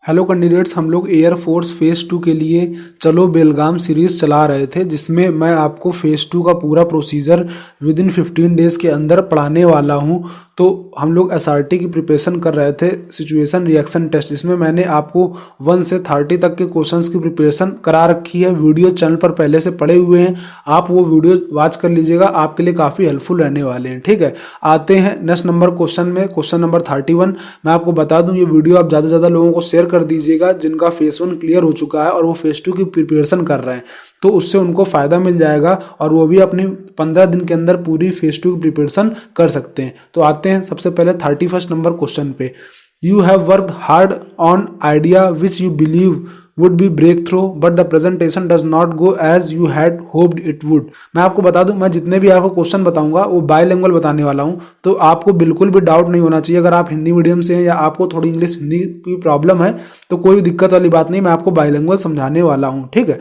Hello candidates, हम लोग air force phase 2 के लिए चलो बेलगाम सीरीज़ चला रहे थे, जिसमें मैं आपको फेज़ 2 का पूरा प्रोसीजर विद इन 15 डेज़ के अंदर पढ़ाने वाला हूं। तो हम लोग एसआरटी की प्रिपरेशन कर रहे थे, सिचुएशन रिएक्शन टेस्ट, जिसमें मैंने आपको 1 से 30 तक के क्वेश्चंस की प्रिपरेशन करा रखी है। वीडियो चैनल पर पहले से पड़े हुए हैं, आप वो वीडियो वॉच कर लीजिएगा, आपके लिए काफ़ी हेल्पफुल रहने वाले हैं। ठीक है, आते हैं नेक्स्ट नंबर क्वेश्चन में, क्वेश्चन नंबर 31। मैं आपको बता दूं, ये वीडियो आप ज़्यादा से ज़्यादा लोगों को शेयर कर दीजिएगा जिनका फेज 1 क्लियर हो चुका है और वो फेज 2 की प्रिपरेशन कर रहे हैं, तो उससे उनको फायदा मिल जाएगा और वो भी अपनी 15 दिन के अंदर पूरी फेज 2 की प्रिपरेशन कर सकते हैं। तो आते हैं सबसे पहले 31 नंबर क्वेश्चन पे। You have worked hard on idea which you believe would be breakthrough but the presentation does not go as you had hoped it would। मैं आपको बता दूं, मैं जितने भी आपको क्वेश्चन बताऊंगा वो बायलिंगुअल बताने वाला हूं, तो आपको बिल्कुल भी डाउट नहीं होना चाहिए। अगर आप हिंदी मीडियम से हैं या आपको थोड़ी इंग्लिश हिंदी की प्रॉब्लम है तो कोई दिक्कत वाली बात नहीं, मैं आपको बायलिंगुअल समझाने वाला हूं। ठीक है,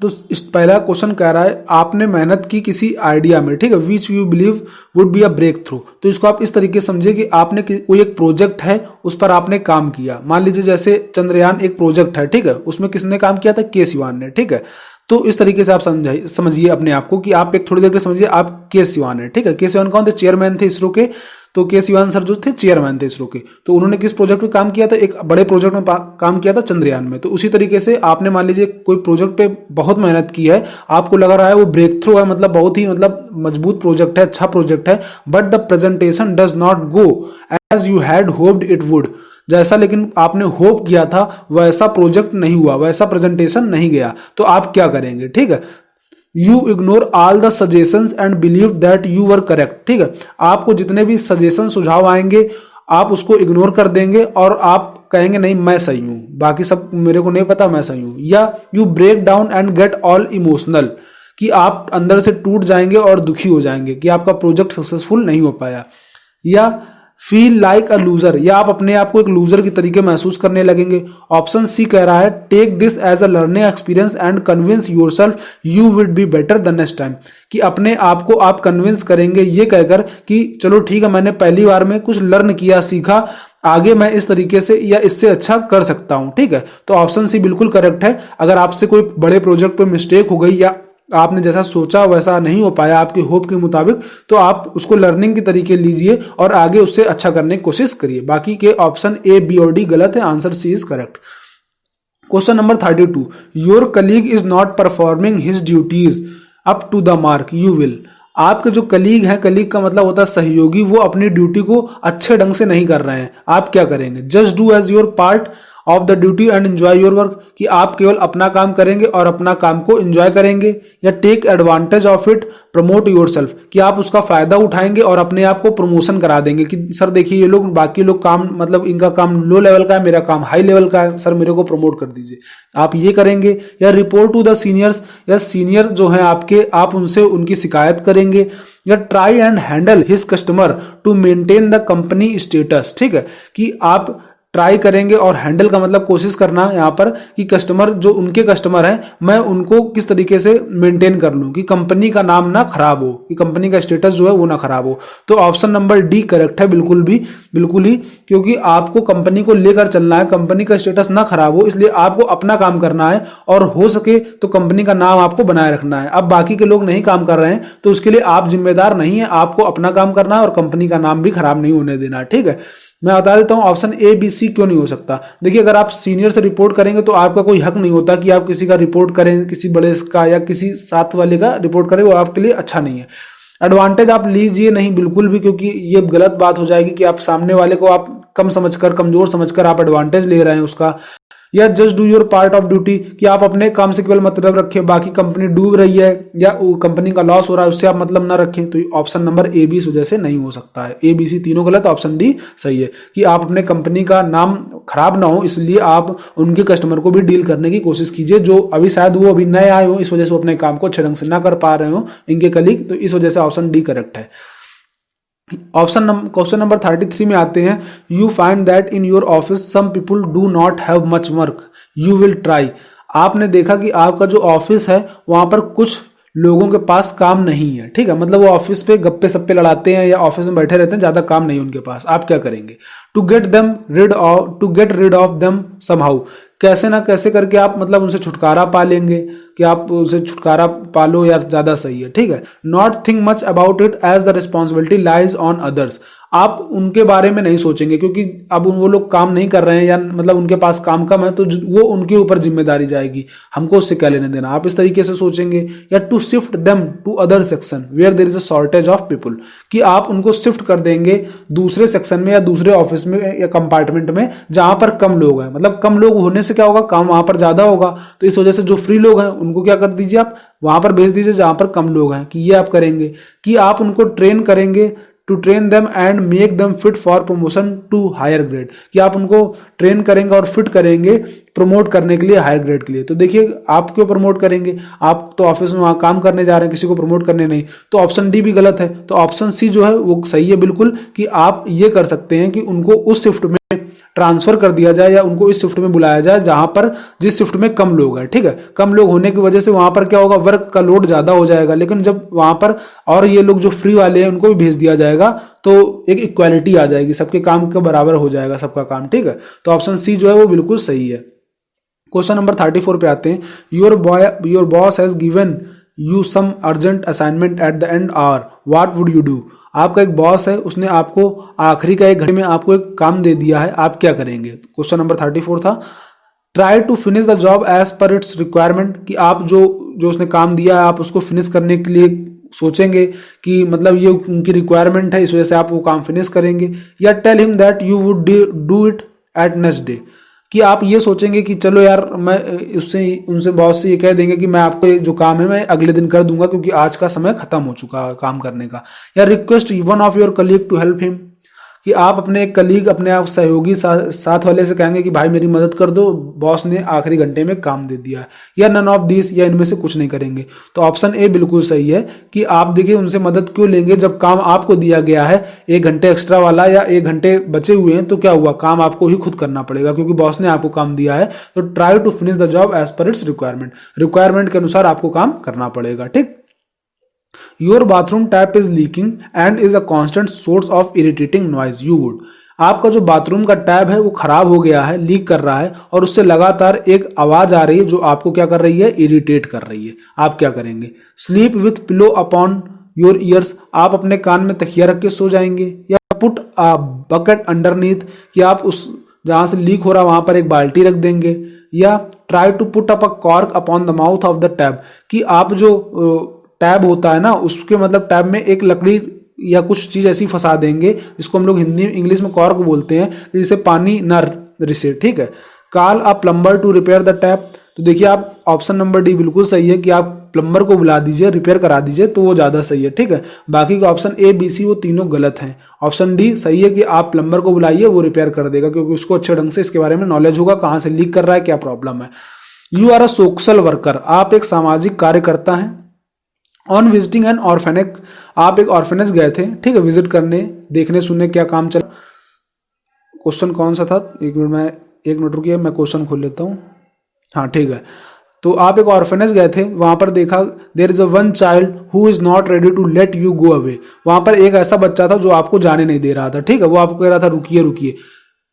तो इस पहला क्वेश्चन कह रहा है आपने मेहनत की किसी आइडिया में, ठीक है, which you believe would be a breakthrough. तो इसको आप इस तरीके से समझिए कि आपने कोई एक प्रोजेक्ट है, उस पर आपने काम किया। मान लीजिए जैसे चंद्रयान एक प्रोजेक्ट है, ठीक है, उसमें किसने काम किया था? के सिवान ने। ठीक है, तो इस तरीके से आप समझिए अपने आप को कि आप एक थोड़ी देर तक समझिए आप के सिवान है। ठीक है, के सिवान कौन थे? चेयरमैन थे इसरो के। तो के सिवान सर जो थे चेयरमैन थे इसरो के, तो उन्होंने किस प्रोजेक्ट पे काम किया था? एक बड़े प्रोजेक्ट में काम किया था, चंद्रयान में। तो उसी तरीके से आपने मान लीजिए कोई प्रोजेक्ट पे बहुत मेहनत की है, आपको लग रहा है वो ब्रेक थ्रू है, मतलब बहुत ही मजबूत प्रोजेक्ट है, अच्छा प्रोजेक्ट है, but the presentation does not go as you had hoped it would. जैसा लेकिन आपने होप किया था वैसा प्रोजेक्ट नहीं हुआ, वैसा प्रेजेंटेशन नहीं गया, तो आप क्या करेंगे? ठीक है, you ignore all the suggestions and believe that you were correct. ठीक है, आपको जितने भी सजेशन सुझाव आएंगे आप उसको इग्नोर कर देंगे और आप कहेंगे नहीं मैं सही हूं, बाकी सब मेरे को नहीं पता, मैं सही हूं। या you break down and get all emotional, कि आप अंदर से टूट जाएंगे और दुखी हो जाएंगे कि आपका प्रोजेक्ट सक्सेसफुल नहीं हो पाया। या फील लाइक अ लूजर, या आप अपने आप को एक लूजर की तरीके महसूस करने लगेंगे। ऑप्शन सी कह रहा है take this as a learning experience and convince yourself you will be better the next time, कि अपने आप को आप कन्विंस करेंगे ये कहकर कि चलो ठीक है, मैंने पहली बार में कुछ लर्न किया, सीखा, आगे मैं इस तरीके से या इससे अच्छा कर सकता हूं। ठीक है, तो ऑप्शन सी बिल्कुल करेक्ट है। अगर आपसे कोई बड़े प्रोजेक्ट पे मिस्टेक हो गई या आपने जैसा सोचा वैसा नहीं हो पाया आपके होप के मुताबिक, तो आप उसको लर्निंग के तरीके लीजिए और आगे उससे अच्छा करने की कोशिश करिए। बाकी के ऑप्शन ए, बी और डी गलत है, answer C is correct. Question number 32, your colleague is not performing his duties up to the mark you will. आपके जो कलीग हैं, कलीग का मतलब होता है सहयोगी, वो अपनी ड्यूटी को अच्छे ढंग से नहीं कर रहे हैं, आप क्या करेंगे? Just do as your part of the duty and enjoy your work, कि आप केवल अपना काम करेंगे और अपना काम को एंजॉय करेंगे। या take advantage of it promote yourself, कि आप उसका फायदा उठाएंगे और अपने आप को प्रमोशन करा देंगे कि सर देखिए ये लोग, बाकी लोग काम मतलब इनका काम लो लेवल का है, मेरा काम हाई लेवल का है, सर मेरे को प्रमोट कर दीजिए, आप ये करेंगे। या रिपोर्ट टू द सीनियर्स, या सीनियर जो है आपके, आप उनसे उनकी शिकायत करेंगे। या try and handle his customer to maintain the company status, ठीक है, कि आप ट्राई करेंगे और हैंडल का मतलब कोशिश करना यहाँ पर कि कस्टमर जो उनके कस्टमर हैं मैं उनको किस तरीके से मेंटेन कर लूं कि कंपनी का नाम ना खराब हो, कि कंपनी का स्टेटस जो है वो ना खराब हो। तो ऑप्शन नंबर डी करेक्ट है, बिल्कुल ही, क्योंकि आपको कंपनी को लेकर चलना है, कंपनी का स्टेटस ना खराब हो, इसलिए आपको अपना काम करना है और हो सके तो कंपनी का नाम आपको बनाए रखना है। अब बाकी के लोग नहीं काम कर रहे हैं तो उसके लिए आप जिम्मेदार नहीं है, आपको अपना काम करना है और कंपनी का नाम भी खराब नहीं होने देना। ठीक है, मैं बता देता हूं ऑप्शन ए, बी, सी क्यों नहीं हो सकता। देखिए, अगर आप सीनियर से रिपोर्ट करेंगे तो आपका कोई हक नहीं होता कि आप किसी का रिपोर्ट करें, किसी बड़े का या किसी साथ वाले का रिपोर्ट करें, वो आपके लिए अच्छा नहीं है। एडवांटेज आप लीजिए नहीं बिल्कुल भी, क्योंकि ये गलत बात हो जाएगी कि आप सामने वाले को आप कम समझकर, कमजोर समझकर आप एडवांटेज ले रहे हैं उसका। या just do your part of duty, कि आप अपने काम से केवल मतलब रखें, बाकी कंपनी डूब रही है या कंपनी का लॉस हो रहा है उससे आप मतलब ना रखें। तो ऑप्शन नंबर ए, बी इस वजह से नहीं हो सकता है। ए, बी, सी तीनों गलत, ऑप्शन डी सही है कि आप अपने कंपनी का नाम खराब ना हो इसलिए आप उनके कस्टमर को भी डील करने की कोशिश कीजिए, जो अभी शायद वो अभी नए आए हो, इस वजह से वो अपने काम को अच्छे ढंग से ना कर पा रहे हो इनके कलीग, तो इस वजह से ऑप्शन डी करेक्ट है। क्वेश्चन नंबर 33 में आते हैं, you find that in your office some people do not have much work you will try. आपने देखा कि आपका जो ऑफिस है वहां पर कुछ लोगों के पास काम नहीं है, ठीक है, मतलब वो ऑफिस पे गप्पे सप्पे लड़ाते हैं या ऑफिस में बैठे रहते हैं, ज्यादा काम नहीं उनके पास, आप क्या करेंगे? To get rid of them somehow, कैसे ना कैसे करके आप मतलब उनसे छुटकारा पा लेंगे, कि आप उनसे छुटकारा पालो या ज्यादा सही है, ठीक है। Not think much about it as the responsibility lies on others, आप उनके बारे में नहीं सोचेंगे क्योंकि अब वो लोग काम नहीं कर रहे हैं या मतलब उनके पास काम कम है तो वो उनके ऊपर जिम्मेदारी जाएगी, हमको उससे क्या लेने देना, आप इस तरीके से सोचेंगे। या to shift them to other section where there is a shortage of people, कि आप उनको शिफ्ट कर देंगे दूसरे सेक्शन में या दूसरे ऑफिस में या कंपार्टमेंट में जहां पर कम लोग हैं, मतलब कम लोग होने से क्या होगा, काम वहां पर ज्यादा होगा, तो इस वजह से जो फ्री लोग हैं उनको क्या कर दीजिए, आप वहां पर भेज दीजिए जहां पर कम लोग हैं, कि ये आप करेंगे। कि आप उनको ट्रेन करेंगे, to train them and make them fit for promotion to higher grade, कि आप उनको ट्रेन करेंगे और फिट करेंगे प्रमोट करने के लिए हायर ग्रेड के लिए। तो देखिए आप क्यों प्रमोट करेंगे, आप तो ऑफिस में वहां काम करने जा रहे हैं, किसी को प्रमोट करने नहीं, तो ऑप्शन डी भी गलत है। तो ऑप्शन सी जो है वो सही है बिल्कुल, कि आप ये कर सकते हैं कि उनको उस शिफ्ट में ट्रांसफर कर दिया जाए या उनको इस शिफ्ट में बुलाया जाए जहां पर जिस शिफ्ट में कम लोग हैं, ठीक है। कम लोग होने की वजह से वहां पर क्या होगा, वर्क का लोड ज्यादा हो जाएगा, लेकिन जब वहां पर और ये लोग जो फ्री वाले हैं उनको भी भेज दिया जाएगा तो एक इक्वालिटी आ जाएगी, सबके काम के बराबर हो जाएगा सबका काम, ठीक है। तो ऑप्शन सी जो है वो बिल्कुल सही है। क्वेश्चन नंबर 34 पे आते हैं। Your boss has given you some urgent assignment at the end hour, what would you do, आपका एक बॉस है, उसने आपको आखिरी का एक घंटे में आपको एक काम दे दिया है, आप क्या करेंगे? क्वेश्चन नंबर 34 था। Try to finish the job as per its requirement, कि आप जो उसने काम दिया है आप उसको फिनिश करने के लिए सोचेंगे कि मतलब ये उनकी रिक्वायरमेंट है, इस वजह से आप वो काम फिनिश करेंगे। या tell him that you would do it at next day, कि आप ये सोचेंगे कि चलो यार मैं उनसे बॉस से ये कह देंगे कि मैं आपको जो काम है मैं अगले दिन कर दूंगा क्योंकि आज का समय खत्म हो चुका है काम करने का। या request one of your colleague to help him, कि आप अपने कलीग अपने आप सहयोगी साथ वाले से कहेंगे कि भाई मेरी मदद कर दो, बॉस ने आखिरी घंटे में काम दे दिया है। या नन ऑफ दिस, या इनमें से कुछ नहीं करेंगे। तो ऑप्शन ए बिल्कुल सही है कि आप देखिए उनसे मदद क्यों लेंगे जब काम आपको दिया गया है, एक घंटे एक्स्ट्रा वाला या एक घंटे बचे हुए हैं, तो क्या हुआ, काम आपको ही खुद करना पड़ेगा क्योंकि बॉस ने आपको काम दिया है। तो try to finish the job as per its requirement के अनुसार आपको काम करना पड़ेगा, ठीक। Your bathroom tap is leaking and is a constant source of irritating noise, you would, आपका जो बाथरूम का टैप है वो खराब हो गया है, लीक कर रहा है और उससे लगातार एक आवाज आ रही है जो आपको क्या कर रही है, इरिटेट कर रही है, आप क्या करेंगे? Sleep with pillow upon your ears, आप अपने कान में तकिया रख के सो जाएंगे। या पुट अ बकेट अंडरनीथ, कि आप उस जहां से लीक हो रहा है वहां पर एक बाल्टी रख देंगे। या try to put up a cork upon the mouth of the tap, कि आप जो टैब होता है ना उसके मतलब टैब में एक लकड़ी या कुछ चीज ऐसी फंसा देंगे जिसको हम लोग हिंदी इंग्लिश में कॉर्क बोलते हैं, जिससे पानी न रिसे, ठीक है। Call a plumber to repair the tap, तो देखिए आप ऑप्शन नंबर डी बिल्कुल सही है कि आप प्लम्बर को बुला दीजिए, रिपेयर करा दीजिए, तो वो ज्यादा सही है, ठीक है। बाकी के ऑप्शन ए बी सी वो तीनों गलत हैं। ऑप्शन डी सही है कि आप प्लम्बर को बुलाइए, वो रिपेयर कर देगा क्योंकि उसको अच्छे ढंग से इसके बारे में नॉलेज होगा, कहां से लीक कर रहा है, क्या प्रॉब्लम है। You are a social worker, आप एक सामाजिक कार्यकर्ता हैं। ऑन विजिटिंग एन ऑर्फेनेज, आप एक ऑर्फेनेज गए थे, ठीक है, विजिट करने, देखने सुनने क्या काम चला। क्वेश्चन कौन सा था, एक मिनट रुकिए मैं क्वेश्चन खोल लेता हूँ। हाँ ठीक है, तो आप एक ऑर्फेनेज गए थे, वहां पर देखा there is a one child who is not ready to let you go away, वहां पर एक ऐसा बच्चा था जो आपको जाने नहीं दे रहा था, ठीक है, वो आपको कह रहा था रुकिए रुकिए,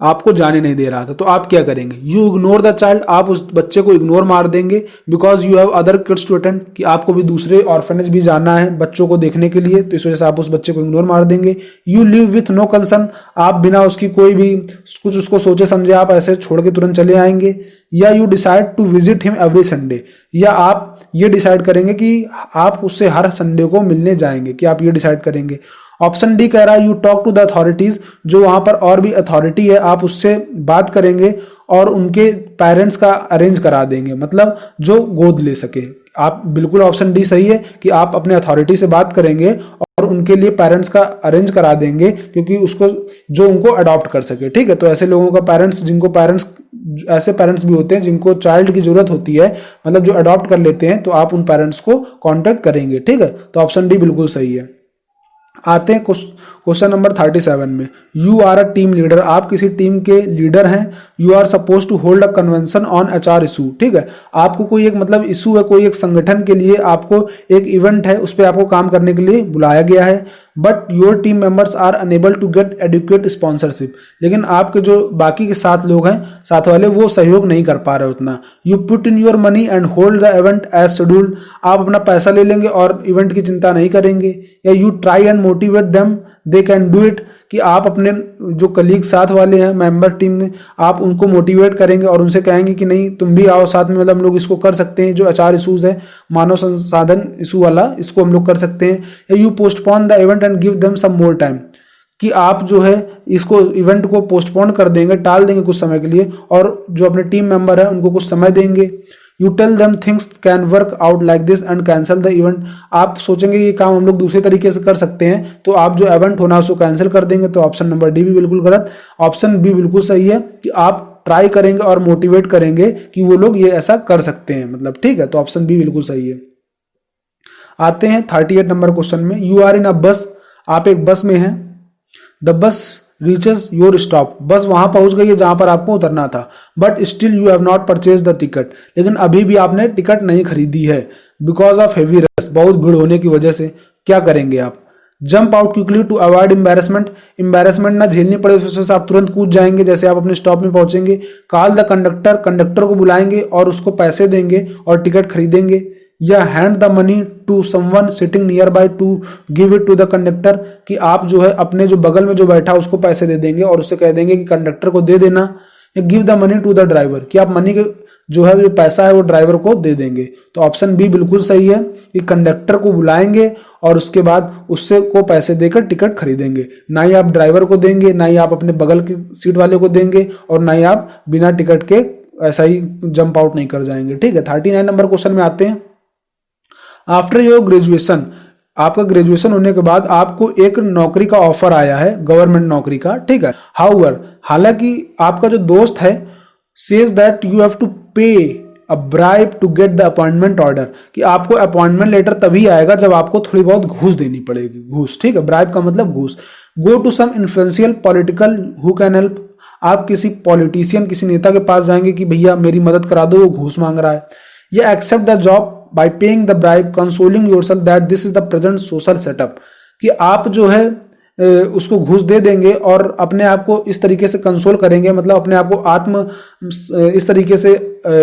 आपको जाने नहीं दे रहा था, तो आप क्या करेंगे? यू इग्नोर द चाइल्ड, आप उस बच्चे को इग्नोर मार देंगे, because you have other kids to attend, कि आपको भी दूसरे ऑर्फेनेज भी जाना है बच्चों को देखने के लिए, तो इस वजह से आप उस बच्चे को इग्नोर मार देंगे। You live with no concern, आप बिना उसकी कोई भी कुछ उसको सोचे समझे आप ऐसे छोड़ के तुरंत चले आएंगे। या you decide to visit him every Sunday, या आप ये डिसाइड करेंगे कि आप उससे हर संडे को मिलने जाएंगे, कि आप ये डिसाइड करेंगे। ऑप्शन डी कह रहा है you talk to the authorities, जो वहां पर और भी अथॉरिटी है आप उससे बात करेंगे और उनके पेरेंट्स का अरेंज करा देंगे, मतलब जो गोद ले सके। आप बिल्कुल ऑप्शन डी सही है कि आप अपने अथॉरिटी से बात करेंगे और उनके लिए पेरेंट्स का अरेंज करा देंगे, क्योंकि उसको जो उनको अडॉप्ट कर सके, ठीक है। तो ऐसे लोगों का पेरेंट्स, जिनको पेरेंट्स ऐसे पेरेंट्स भी होते हैं जिनको चाइल्ड की जरूरत होती है, मतलब जो अडॉप्ट कर लेते हैं, तो आप उन पेरेंट्स को कॉन्टेक्ट करेंगे, ठीक है। तो ऑप्शन डी बिल्कुल सही है। आते हैं क्वेश्चन नंबर 37 में, you are a team leader, आप किसी टीम के लीडर हैं। You are suppose to hold a convention on HR issue, ठीक है, आपको कोई एक मतलब इशू है, कोई एक संगठन के लिए आपको एक इवेंट है, उस पर आपको काम करने के लिए बुलाया गया है। But your team members are unable to get adequate sponsorship, लेकिन आपके जो बाकी के 7 लोग हैं, साथ वाले, वो सहयोग नहीं कर पा रहे उतना। You put in your money and hold the event as scheduled, आप अपना पैसा ले लेंगे और इवेंट की चिंता नहीं करेंगे। या you try and motivate them they can do it, कि आप अपने जो कलीग साथ वाले हैं मेंबर टीम में, आप उनको मोटिवेट करेंगे और उनसे कहेंगे कि नहीं तुम भी आओ साथ में, मतलब हम लोग इसको कर सकते हैं, जो एचआर इशूज है, मानव संसाधन इशू वाला, इसको हम लोग कर सकते हैं। या you postpone the event and give them some more time, कि आप जो है इसको इवेंट को पोस्टपोन कर देंगे, टाल देंगे कुछ समय के लिए, और जो अपने टीम मेंबर है उनको कुछ समय देंगे। You tell them things can work out like this and cancel the event, आप सोचेंगे ये काम हम लोग दूसरे तरीके से कर सकते हैं, तो आप जो इवेंट होना है उसको कैंसिल कर देंगे। तो ऑप्शन नंबर डी भी बिल्कुल गलत, ऑप्शन बी बिल्कुल सही है, कि आप ट्राई करेंगे और मोटिवेट करेंगे कि वो लोग ये ऐसा कर सकते हैं, मतलब ठीक है, तो ऑप्शन बी बिल्कुल सही है। आते हैं 38 नंबर क्वेश्चन में, यू आर इन अ बस, आप एक बस में हैं। The bus reaches your stop, बस वहां पहुंच गई है जहां पर आपको उतरना था। But still you have not purchase the ticket, लेकिन अभी भी आपने टिकट नहीं खरीदी है। बिकॉज ऑफ हेवी रश, बहुत भीड़ होने की वजह से। क्या करेंगे आप? Jump out quickly to avoid embarrassment, embarrassment ना झेलनी पड़े उस वजह से आप तुरंत कूद जाएंगे जैसे आप अपने स्टॉप में पहुंचेंगे। कॉल द कंडक्टर, कंडक्टर को बुलाएंगे और उसको पैसे देंगे और टिकट खरीदेंगे। या hand the money to someone sitting nearby to give it to the conductor, कि आप जो है अपने जो बगल में जो बैठा उसको पैसे दे देंगे और उससे कह देंगे कि कंडक्टर को दे देना। या give the money to the driver, कि आप मनी के जो है जो पैसा है वो ड्राइवर को दे देंगे। तो ऑप्शन बी बिल्कुल सही है, कि कंडक्टर को बुलाएंगे और उसके बाद उससे को पैसे देकर टिकट खरीदेंगे। ना ही आप ड्राइवर को देंगे, ना ही आप अपने बगल की सीट वाले को देंगे, और ना ही आप बिना टिकट के ऐसा ही जंप आउट नहीं कर जाएंगे। ठीक है, 39 नंबर क्वेश्चन में आते हैं। आफ्टर योर ग्रेजुएशन, आपका ग्रेजुएशन होने के बाद आपको एक नौकरी का ऑफर आया है, गवर्नमेंट नौकरी का, ठीक है। हाउएवर, हालांकि आपका जो दोस्त है says that you have to pay a bribe to get the appointment order, कि आपको अपॉइंटमेंट लेटर तभी आएगा जब आपको थोड़ी बहुत घूस देनी पड़ेगी। घूस, ठीक है, ब्राइब का मतलब घूस। Go to some influential political who can help, आप किसी पॉलिटिशियन, किसी नेता के पास जाएंगे कि भैया मेरी मदद करा दो, वो घूस मांग रहा है। या accept the job by paying the bribe, consoling yourself that this is the present social setup, कि आप जो है उसको घूस दे देंगे और अपने आप को इस तरीके से कंसोल करेंगे, मतलब अपने आप को इस तरीके से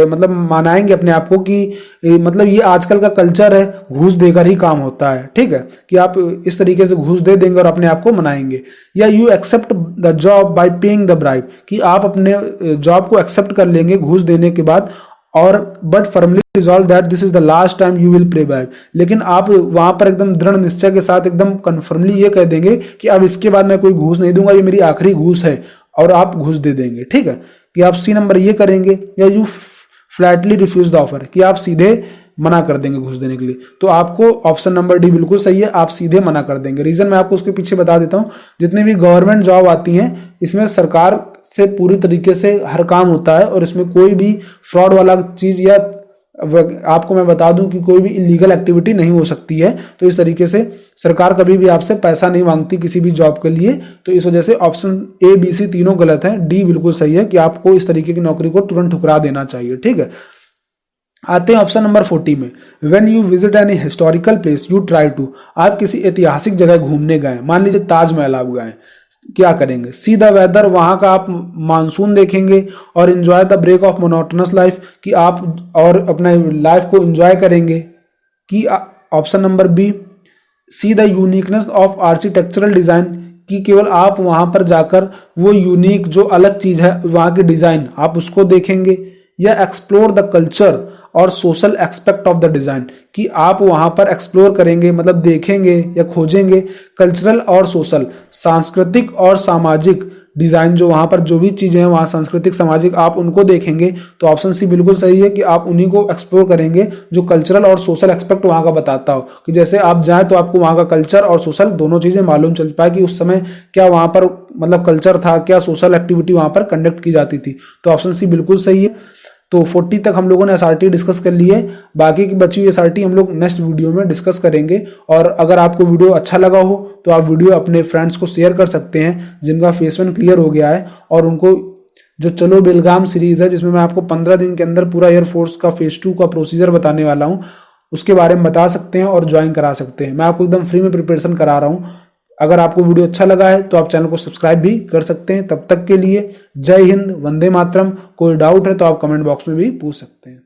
मतलब मनाएंगे अपने आप को कि मतलब ये आजकल का कल्चर है, घूस देकर ही काम होता है। ठीक है, कि आप इस तरीके से घूस दे देंगे और अपने आप को मनाएंगे। या you accept the job by paying the bribe, कि आप अपने जॉब को एक्सेप्ट कर लेंगे घूस देने के बाद, और but firmly resolve that this is the last time you will pay back, लेकिन आप वहां पर एकदम दृढ़ निश्चय के साथ एकदम कन्फर्मली ये कह देंगे कि अब इसके बाद मैं कोई घूस नहीं दूंगा, ये मेरी आखिरी घूस है, और आप घूस दे देंगे। ठीक है, कि आप सी नंबर ये करेंगे। या you flatly refuse the offer, कि आप सीधे मना कर देंगे घूस देने के लिए। तो आपको ऑप्शन नंबर डी बिल्कुल सही है, आप सीधे मना कर देंगे। रीजन मैं आपको उसके पीछे बता देता हूं। जितनी भी गवर्नमेंट जॉब आती हैं इसमें सरकार से पूरी तरीके से हर काम होता है, और इसमें कोई भी फ्रॉड वाला चीज, या आपको मैं बता दूं कि कोई भी इलीगल एक्टिविटी नहीं हो सकती है। तो इस तरीके से सरकार कभी भी आपसे पैसा नहीं मांगती किसी भी जॉब के लिए। तो इस वजह से ऑप्शन ए बी सी तीनों गलत हैं, डी बिल्कुल सही है, कि आपको इस तरीके की नौकरी को तुरंत ठुकरा देना चाहिए। ठीक है, आते हैं ऑप्शन नंबर 40 में। When you visit an historical place you try to, आप किसी ऐतिहासिक जगह घूमने गए, मान लीजिए ताजमहल आप गए, क्या करेंगे? सी द वेदर, वहां का आप मानसून देखेंगे, और enjoy the break of monotonous life, कि आप और अपने लाइफ को एंजॉय करेंगे। कि option number B, see the uniqueness of architectural design, कि केवल आप वहां पर जाकर वो यूनिक जो अलग चीज है वहां की डिजाइन आप उसको देखेंगे। या एक्सप्लोर द कल्चर और social expect of the design, कि आप वहां पर एक्सप्लोर करेंगे, मतलब देखेंगे या खोजेंगे कल्चरल और सोशल, सांस्कृतिक और सामाजिक डिजाइन, जो वहां पर जो भी चीजें हैं वहां सांस्कृतिक सामाजिक आप उनको देखेंगे। तो ऑप्शन सी बिल्कुल सही है, कि आप उन्हीं को एक्सप्लोर करेंगे जो कल्चरल और सोशल एक्सपेक्ट वहां का बताता हो, कि जैसे आप जाएं तो आपको वहां का कल्चर और सोशल दोनों चीजें मालूम चल पाए कि उस समय क्या वहां पर मतलब कल्चर था, क्या सोशल एक्टिविटी वहां पर कंडक्ट की जाती थी। तो ऑप्शन सी बिल्कुल सही है। तो 40 तक हम लोगों ने एसआरटी डिस्कस कर ली है, बाकी की बची हुई एसआरटी हम लोग नेक्स्ट वीडियो में डिस्कस करेंगे। और अगर आपको वीडियो अच्छा लगा हो तो आप वीडियो अपने फ्रेंड्स को शेयर कर सकते हैं जिनका फेस 1 क्लियर हो गया है, और उनको जो चलो बेलगाम सीरीज है जिसमें मैं आपको 15 दिन के अंदर पूरा एयरफोर्स का फेज 2 का प्रोसीजर बताने वाला हूं, उसके बारे में बता सकते हैं और ज्वाइन करा सकते हैं। मैं आपको एकदम फ्री में प्रिपरेशन करा रहा हूं। अगर आपको वीडियो अच्छा लगा है तो आप चैनल को सब्सक्राइब भी कर सकते हैं। तब तक के लिए जय हिंद, वंदे मातरम। कोई डाउट है तो आप कमेंट बॉक्स में भी पूछ सकते हैं।